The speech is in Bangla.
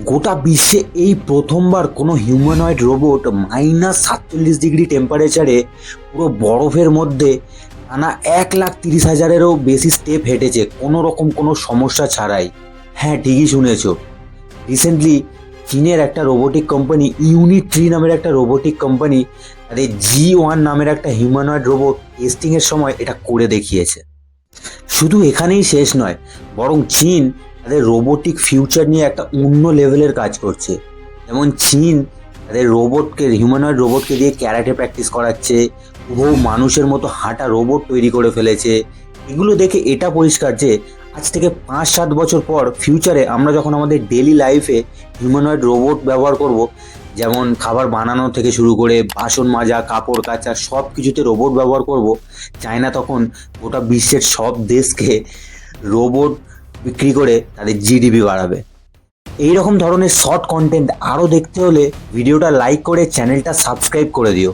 গোটা বিশ্বে এই প্রথমবার কোনো হিউম্যানয়েড রোবট -47 ডিগ্রি টেম্পারেচারে পুরো বরফের মধ্যে টানা 1,30,000-এরও বেশি স্টেপ হেঁটেছে কোনো রকম কোনো সমস্যা ছাড়াই। হ্যাঁ, ঠিকই শুনেছ। রিসেন্টলি চীনের একটা রোবোটিক কোম্পানি ইউনিট্রি নামের একটা রোবোটিক কোম্পানি তাদের G1 নামের একটা হিউম্যানয়েড রোবট টেস্টিংয়ের সময় এটা করে দেখিয়েছে। শুধু এখানেই শেষ নয়, বরং চীন তাদের রোবোটিক ফিউচার নিয়ে একটা অন্য লেভেলের কাজ করছে। যেমন চীন তাদের হিউম্যানয়েড রোবটকে দিয়ে ক্যারাটে প্র্যাকটিস করাচ্ছে, হুবহু মানুষের মতো হাঁটা রোবট তৈরি করে ফেলেছে। এগুলো দেখে এটা পরিষ্কার যে আজ থেকে 5-7 বছর পর ফিউচারে আমরা যখন আমাদের ডেলি লাইফে হিউম্যানয়েড রোবট ব্যবহার করব, যেমন খাবার বানানো থেকে শুরু করে বাসন মাজা, কাপড় কাচা, সব কিছুতে রোবট ব্যবহার করব, চায়না তখন গোটা বিশ্বের সব দেশকে রোবট বিক্রি করে তাদের জিডিপি বাড়াবে। এই রকম ধরনের শর্ট কন্টেন্ট আরও দেখতে হলে ভিডিওটা লাইক করে চ্যানেলটা সাবস্ক্রাইব করে দিও।